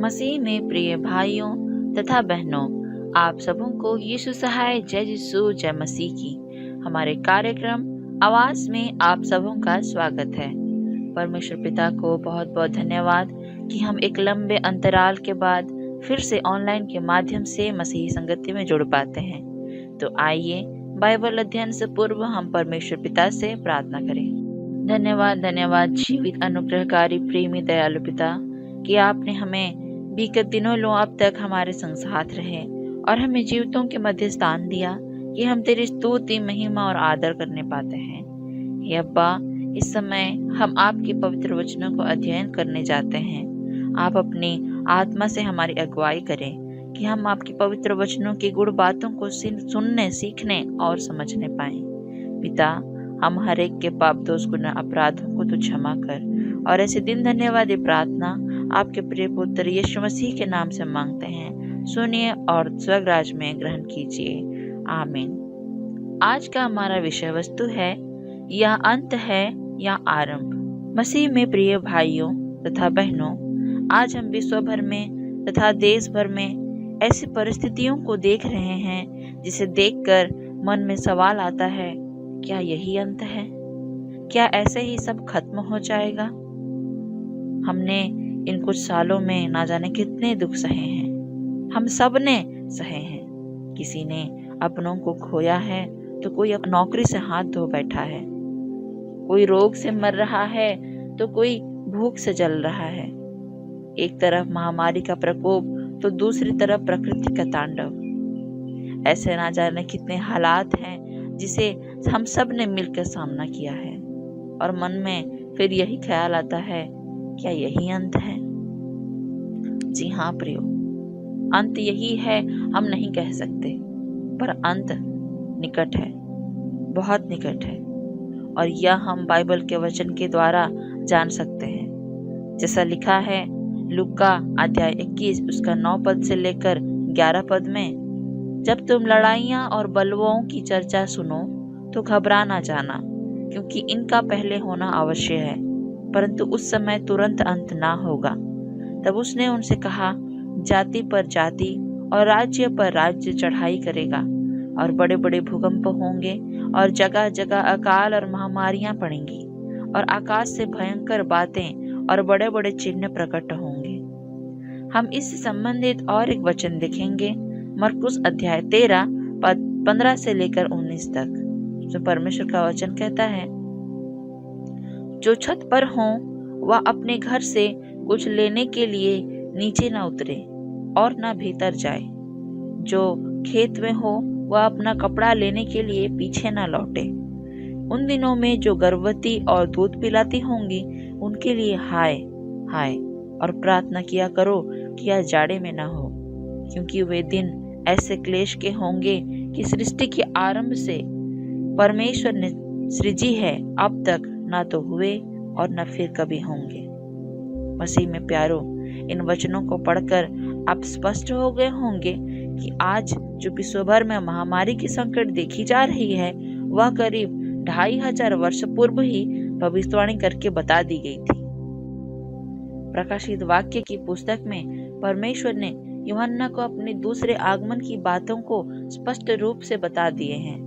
मसीह में प्रिय भाइयों तथा बहनों, आप सबों को यीशु सहाय जय यीशु जय मसीह की हमारे कार्यक्रम आवाज में आप सबों का स्वागत है। परमेश्वर पिता को बहुत बहुत धन्यवाद कि हम एक लंबे अंतराल के बाद फिर से ऑनलाइन के माध्यम से मसीही संगति में जुड़ पाते हैं। तो आइए बाइबल अध्ययन से पूर्व हम परमेश्वर पिता से प्रार्थना करें। धन्यवाद जीवित अनुग्रहकारी प्रेमी दयालु पिता कि आपने हमें बीते दिनों लो अब तक हमारे संग साथ रहे और हमें जीवितों के मध्य स्थान दिया कि हम तेरी स्तुति महिमा और आदर करने पाते हैं। हे अब्बा, इस समय हम आपके पवित्र वचनों को अध्ययन करने जाते हैं। आप अपनी आत्मा से हमारी अगुवाई करें कि हम आपके पवित्र वचनों की गुड़ बातों को सुनने, सीखने और समझने पाएं। पिता, हम हर एक के पाप दोष गुनाह अपराधों को तो क्षमा कर और ऐसे दिन धन्यवाद प्रार्थना आपके प्रिय पुत्र यीशु मसीह के नाम से मांगते हैं। सुनिए और स्वर्गराज में ग्रहण कीजिए, आमीन। आज का हमारा विषय वस्तु है, यह अंत है या आरंभ। मसीह में प्रिय भाइयों तथा बहनों, आज हम विश्व भर में तथा देश भर में ऐसी परिस्थितियों को देख रहे हैं जिसे देखकर मन में सवाल आता है, क्या यही अंत है? क्या ऐसे ही सब खत्म हो जाएगा? हमने इन कुछ सालों में ना जाने कितने दुख सहे हैं। हम सब ने सहे हैं। किसी ने अपनों को खोया है तो कोई नौकरी से हाथ धो बैठा है, कोई रोग से मर रहा है तो कोई भूख से जल रहा है। एक तरफ महामारी का प्रकोप तो दूसरी तरफ प्रकृति का तांडव। ऐसे ना जाने कितने हालात हैं जिसे हम सब ने मिलकर सामना किया है और मन में फिर यही ख्याल आता है, क्या यही अंत है? जी हाँ प्रियो, अंत यही है हम नहीं कह सकते, पर अंत निकट है, बहुत निकट है और यह हम बाइबल के वचन के द्वारा जान सकते हैं। जैसा लिखा है लूका अध्याय 21 उसका 9 पद से लेकर 11 पद में, जब तुम लड़ाइयाँ और बलवाओं की चर्चा सुनो तो घबरा ना जाना, क्योंकि इनका पहले होना अवश्य है, परंतु उस समय तुरंत अंत ना होगा। तब उसने उनसे कहा, जाति पर जाति और राज्य पर राज्य चढ़ाई करेगा और बड़े बड़े भूकंप होंगे और जगह जगह अकाल और महामारियां पड़ेंगी और आकाश से भयंकर बातें और बड़े बड़े चिन्ह प्रकट होंगे। हम इससे संबंधित और एक वचन देखेंगे, मरकुस अध्याय 13 पद 15 से लेकर 19 तक। जो परमेश्वर का वचन कहता है, जो छत पर हो वह अपने घर से कुछ लेने के लिए नीचे न उतरे और न भीतर जाए। जो खेत में हो वह अपना कपड़ा लेने के लिए पीछे न लौटे। उन दिनों में जो गर्भवती और दूध पिलाती होंगी उनके लिए हाय हाय, और प्रार्थना किया करो कि यह जाड़े में न हो, क्योंकि वे दिन ऐसे क्लेश के होंगे कि सृष्टि के आरंभ से परमेश्वर ने सृजी है अब तक ना तो हुए और न फिर कभी होंगे। मसीह में प्यारो, इन वचनों को पढ़कर आप स्पष्ट हो गए होंगे कि आज जो विश्व भर में महामारी की संकट देखी जा रही है वह करीब 2500 वर्ष पूर्व ही भविष्यवाणी करके बता दी गई थी। प्रकाशित वाक्य की पुस्तक में परमेश्वर ने यूहन्ना को अपने दूसरे आगमन की बातों को स्पष्ट रूप से बता दिए हैं।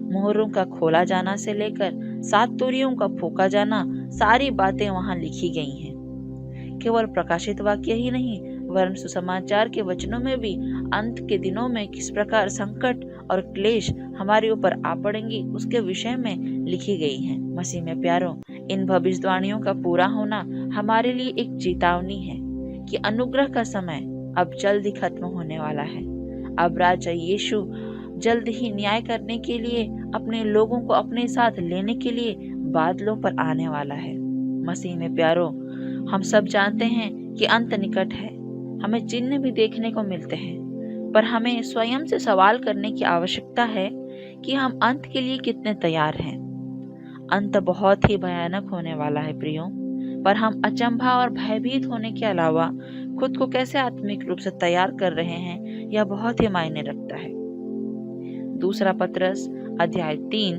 मोहरों का खोला जाना से लेकर 7 तुरियों का फूंका जाना, सारी बातें वहां लिखी गई हैं। केवल प्रकाशित वाक्य ही नहीं, वरन सुसमाचार के वचनों में भी अंत के दिनों में किस प्रकार संकट और क्लेश हमारे ऊपर आ पड़ेंगी उसके विषय में लिखी गई हैं। मसीह में प्यारो, इन भविष्यवाणियों का पूरा होना हमारे लिए एक चेतावनी है कि अनुग्रह का समय अब जल्द ही खत्म होने वाला है। अब राजा यीशु जल्द ही न्याय करने के लिए अपने लोगों को अपने साथ लेने के लिए बादलों पर आने वाला है। मसीह में प्यारो, हम सब जानते हैं कि अंत निकट है। हमें चिन्ह भी देखने को मिलते हैं, पर हमें स्वयं से सवाल करने की आवश्यकता है कि हम अंत के लिए कितने तैयार हैं। अंत बहुत ही भयानक होने वाला है प्रियो, पर हम अचंभा और भयभीत होने के अलावा खुद को कैसे आत्मिक रूप से तैयार कर रहे हैं, यह बहुत ही मायने रखता है। दूसरा पत्रस अध्याय 3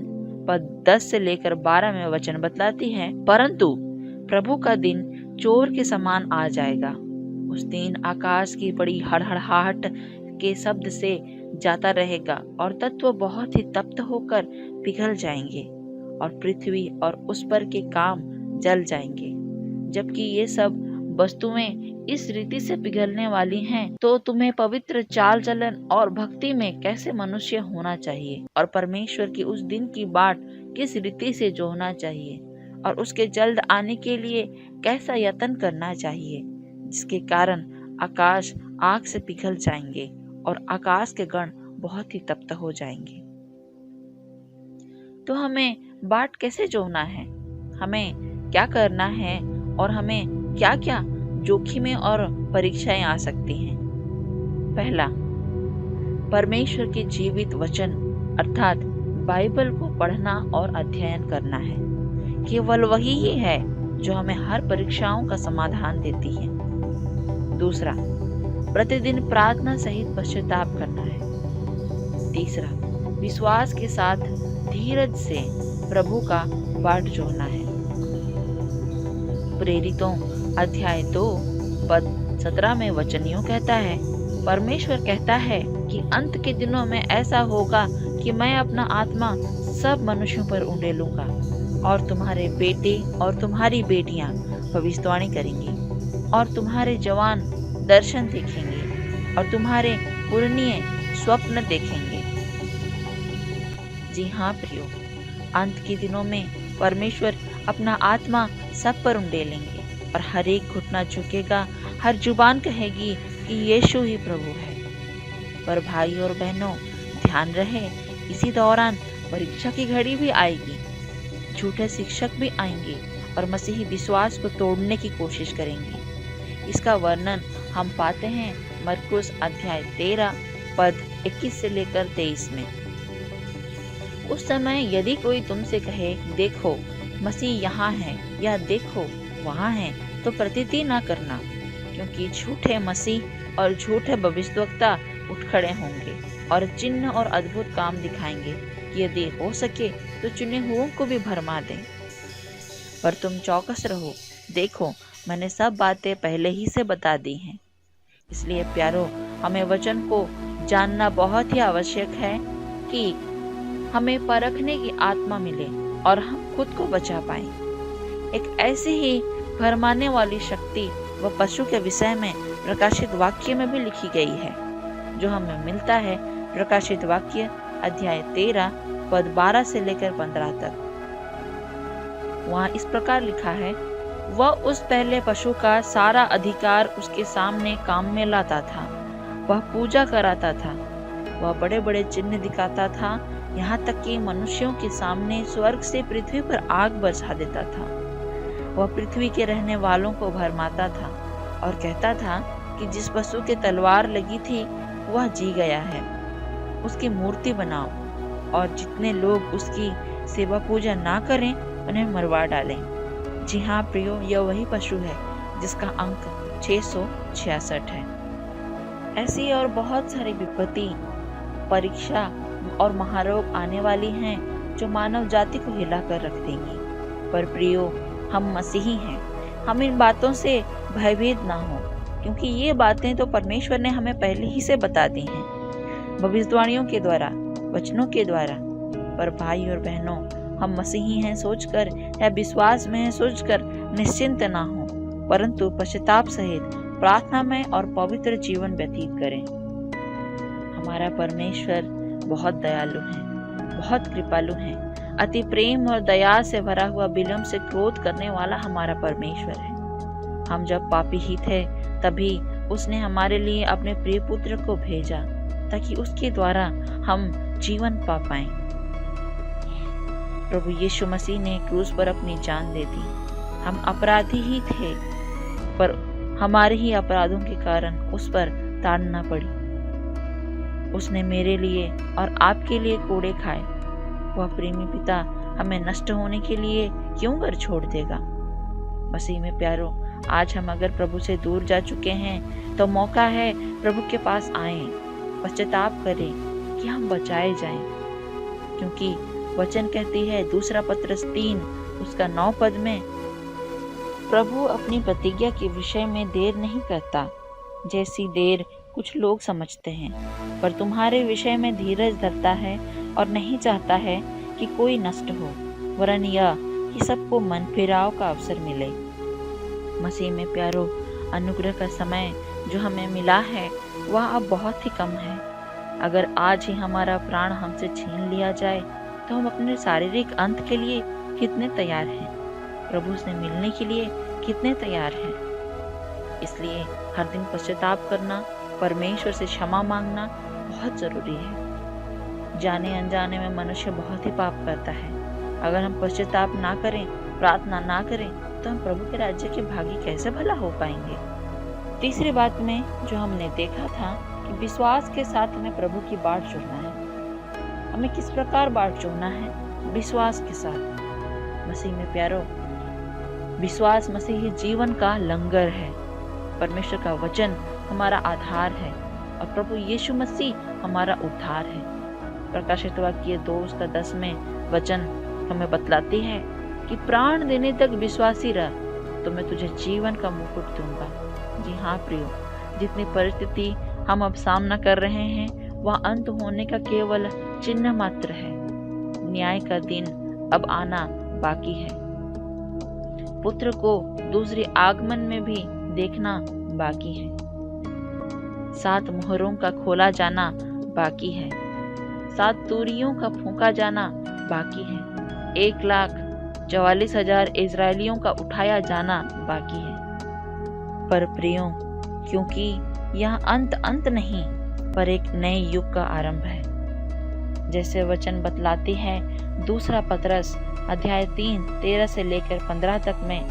पद 10 से लेकर 12 में वचन बतलाती है, परंतु प्रभु का दिन चोर के समान आ जाएगा, उस दिन आकाश की बड़ी हड़हड़ाहट के शब्द से जाता रहेगा और तत्व बहुत ही तप्त होकर पिघल जाएंगे और पृथ्वी और उस पर के काम जल जाएंगे। जबकि ये सब वस्तुएं इस रीति से पिघलने वाली हैं, तो तुम्हें पवित्र चाल चलन और भक्ति में कैसे मनुष्य होना चाहिए और परमेश्वर की उस दिन की बाट किस रीति से जोहना चाहिए और उसके जल्द आने के लिए कैसा यत्न करना चाहिए, जिसके कारण आकाश आग से पिघल जाएंगे और आकाश के गण बहुत ही तप्त हो जाएंगे। तो हमें बाट कैसे जोहना है, हमें क्या करना है और हमें क्या क्या जोखिमें और परीक्षाएं आ सकती हैं। पहला, परमेश्वर के जीवित वचन अर्थात बाइबल को पढ़ना और अध्ययन करना है। केवल वही ही है जो हमें हर परीक्षाओं का समाधान देती है। दूसरा, प्रतिदिन प्रार्थना सहित पश्चाताप करना है। तीसरा, विश्वास के साथ धीरज से प्रभु का बाट जोहना है। प्रेरितों अध्याय 2 पद 17 में वचन यूं कहता है, परमेश्वर कहता है कि अंत के दिनों में ऐसा होगा कि मैं अपना आत्मा सब मनुष्यों पर उंडेलूंगा और तुम्हारे बेटे और तुम्हारी बेटियां भविष्यवाणी करेंगी और तुम्हारे जवान दर्शन देखेंगे और तुम्हारे पुरनिये स्वप्न देखेंगे। जी हाँ प्रियो, अंत के दिनों में परमेश्वर अपना आत्मा सब पर उंडेलेंगे और हर एक घुटना झुकेगा, हर जुबान कहेगी कि यीशु ही प्रभु है। पर भाई और बहनों, ध्यान रहे, इसी दौरान परीक्षा की घड़ी भी आएगी। झूठे शिक्षक भी आएंगे और मसीही विश्वास को तोड़ने की कोशिश करेंगे। इसका वर्णन हम पाते हैं मरकुस अध्याय 13 पद 21 से लेकर 23 में। उस समय यदि कोई तुमसे कहे देखो मसीह यहाँ है या देखो वहाँ है, तो प्रतीति न करना, क्योंकि झूठे मसीह और झूठे भविष्यवक्ता उठ खड़े होंगे और चिन्ह और अद्भुत काम दिखाएंगे कि यदि हो सके तो चुने हुओं को भी भरमा दें। पर तुम चौकस रहो, देखो मैंने सब बातें पहले ही से बता दी हैं। इसलिए प्यारो, हमें वचन को जानना बहुत ही आवश्यक है कि हमें परखने की आत्मा मिले और हम खुद को बचा पाएं। एक ऐसी ही भरमाने वाली शक्ति व पशु के विषय में प्रकाशित वाक्य में भी लिखी गई है, जो हमें मिलता है प्रकाशित वाक्य अध्याय 13 पद 12 से लेकर 15 तक। वहाँ इस प्रकार लिखा है, वह उस पहले पशु का सारा अधिकार उसके सामने काम में लाता था। वह पूजा कराता था, वह बड़े बड़े चिन्ह दिखाता था, यहाँ तक कि मनुष्यों के सामने स्वर्ग से पृथ्वी पर आग बरसा देता था। वह पृथ्वी के रहने वालों को भरमाता था और कहता था कि जिस पशु के तलवार लगी थी वह जी गया है, उसकी मूर्ति बनाओ और जितने लोग उसकी सेवा पूजा ना करें उन्हें मरवा डालें। जी हाँ प्रियो, यह वही पशु है जिसका अंक 666 है। ऐसी और बहुत सारी विपत्ति, परीक्षा और महारोग आने वाली हैं जो मानव जाति को हिला कर रख देंगी। पर प्रियो, हम मसीही हैं, हम इन बातों से भयभीत ना हो, क्योंकि ये बातें तो परमेश्वर ने हमें पहले ही से बता दी हैं, भविष्यवाणियों के द्वारा, वचनों के द्वारा। पर भाई और बहनों, हम मसीही हैं सोचकर या विश्वास में हैं सोचकर निश्चिंत ना हो, परंतु पश्चाताप सहित प्रार्थना में और पवित्र जीवन व्यतीत करें। हमारा परमेश्वर बहुत दयालु है, बहुत कृपालु है, अति प्रेम और दया से भरा हुआ विलंब से क्रोध करने वाला हमारा परमेश्वर है। हम जब पापी ही थे तभी उसने हमारे लिए अपने प्रिय पुत्र को भेजा, ताकि उसके द्वारा हम जीवन पा पाएं। प्रभु यीशु मसीह ने क्रूस पर अपनी जान दे दी। हम अपराधी ही थे, पर हमारे ही अपराधों के कारण उस पर ताड़ना पड़ी। उसने मेरे लिए और आपके लिए कोड़े खाए। वह प्रेमी पिता हमें नष्ट होने के लिए क्यों कर छोड़ देगा। मसीह में प्यारो, आज हम अगर प्रभु से दूर जा चुके हैं तो मौका है प्रभु के पास आएं, पश्चाताप करें कि हम बचाए जाएं, क्योंकि वचन कहती है 2 पत्रस 3 उसका 9 पद में, प्रभु अपनी प्रतिज्ञा के विषय में देर नहीं करता, जैसी देर कुछ लोग समझते हैं, पर तुम्हारे विषय में धीरज धरता है और नहीं चाहता है कि कोई नष्ट हो, वरन यह कि सबको मन फिराव का अवसर मिले। मसीह में प्यारो, अनुग्रह का समय जो हमें मिला है वह अब बहुत ही कम है। अगर आज ही हमारा प्राण हमसे छीन लिया जाए तो हम अपने शारीरिक अंत के लिए कितने तैयार हैं, प्रभु से मिलने के लिए कितने तैयार हैं। इसलिए हर दिन पश्चाताप करना, परमेश्वर से क्षमा मांगना बहुत जरूरी है। जाने अनजाने में मनुष्य बहुत ही पाप करता है। अगर हम पश्चाताप ना करें, प्रार्थना ना करें, तो हम प्रभु के राज्य के भागी कैसे भला हो पाएंगे। तीसरी बात में जो हमने देखा था कि विश्वास के साथ हमें प्रभु की बाट जोड़ना है। हमें किस प्रकार बाट जोड़ना है? विश्वास के साथ। मसीह में प्यारो, विश्वास मसीही जीवन का लंगर है। परमेश्वर का वचन हमारा आधार है और प्रभु यीशु मसीह हमारा उद्धार है। प्रकाशित वाक्य 2:10 में वचन हमें बतलाती है कि प्राण देने तक विश्वासी रह तो मैं तुझे जीवन का मुकुट दूंगा। जी हाँ प्रियो, जितनी परिस्थिति हम अब सामना कर रहे हैं वह अंत होने का केवल चिन्ह मात्र है। न्याय का दिन अब आना बाकी है। पुत्र को दूसरे आगमन में भी देखना बाकी है। 7 मोहरों का खोला जाना बाकी है। 7 तूरियों का फूंका जाना बाकी है। 1,44,000 इजरायलियों का उठाया जाना बाकी है। पर प्रियो, क्योंकि यह अंत नहीं पर एक नए युग का आरंभ है। जैसे वचन बतलाती है 2 पतरस अध्याय 3 13 से लेकर 15 तक में,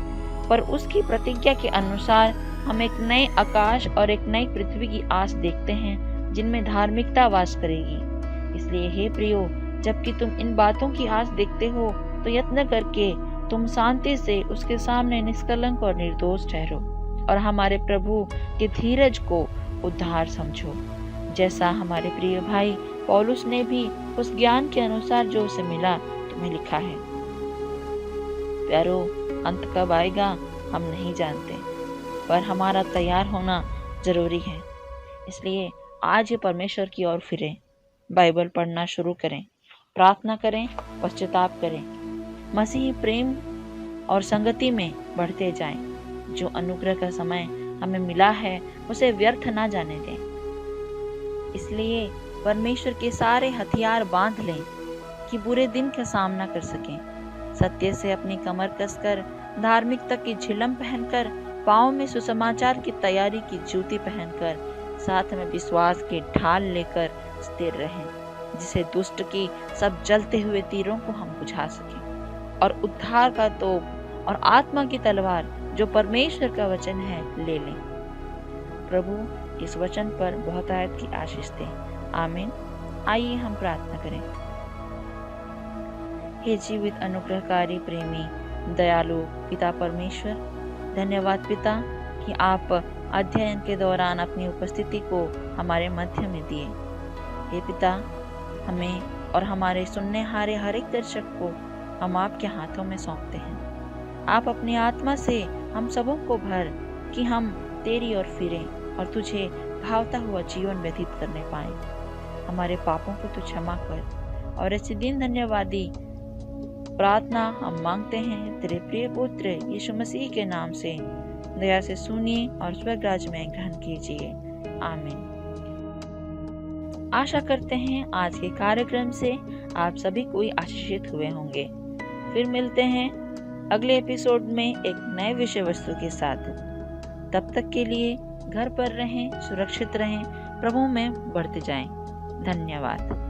पर उसकी प्रतिज्ञा के अनुसार हम एक नए आकाश और एक नई पृथ्वी की आस देखते हैं जिनमें धार्मिकता वास करेगी। इसलिए हे प्रियो, जबकि तुम इन बातों की आस देखते हो तो यत्न करके तुम शांति से उसके सामने निष्कलंक और निर्दोष ठहरो और हमारे प्रभु के धीरज को उद्धार समझो, जैसा हमारे प्रिय भाई पौलुस ने भी उस ज्ञान के अनुसार जो उसे मिला तुम्हें लिखा है। प्यारो, अंत कब आएगा हम नहीं जानते, पर हमारा तैयार होना जरूरी है। इसलिए आज ही परमेश्वर की ओर फिरें, बाइबल पढ़ना शुरू करें, प्रार्थना करें, पश्चाताप करें, मसीही प्रेम और संगति में बढ़ते जाएं। जो अनुग्रह का समय हमें मिला है उसे व्यर्थ ना जाने दें। इसलिए परमेश्वर के सारे हथियार बांध लें कि बुरे दिन का सामना कर सकें। सत्य से अपनी कमर कसकर, धार्मिकता की झिलम पहनकर, पाँव में सुसमाचार की तैयारी की जूती पहनकर, साथ में विश्वास की ढाल लेकर स्थिर रहें, जिसे दुष्ट की सब जलते हुए तीरों को हम बुझा सकें और उद्धार का तोप और आत्मा की तलवार जो परमेश्वर का वचन है ले लें। प्रभु इस वचन पर बहुतायत की आशीष दें। आमीन। आइए हम प्रार्थना करें। हे जीवित अनुग्रहकारी प्रेमी दयालु पिता परमेश्वर, धन्यवाद पिता कि आप अध्ययन के दौरान अपनी उपस्थिति को हमारे मध्य में दिए। हे पिता, हमें और हमारे सुनने हारे हर एक दर्शक को हम आपके हाथों में सौंपते हैं। आप अपनी आत्मा से हम सबों को भर कि हम तेरी ओर फिरें और तुझे भावता हुआ जीवन व्यतीत करने पाएं। हमारे पापों को तू क्षमा कर और ऐसे दिन धन्यवादी प्रार्थना हम मांगते हैं तेरे प्रिय पुत्र यीशु मसीह के नाम से। दया से सुनिए और स्वर्ग राज्य में ग्रहण कीजिए। आमीन। आशा करते हैं आज के कार्यक्रम से आप सभी कोई आशीषित हुए होंगे। फिर मिलते हैं अगले एपिसोड में एक नए विषय वस्तु के साथ। तब तक के लिए घर पर रहें, सुरक्षित रहें, प्रभु में बढ़ते जाएं। धन्यवाद।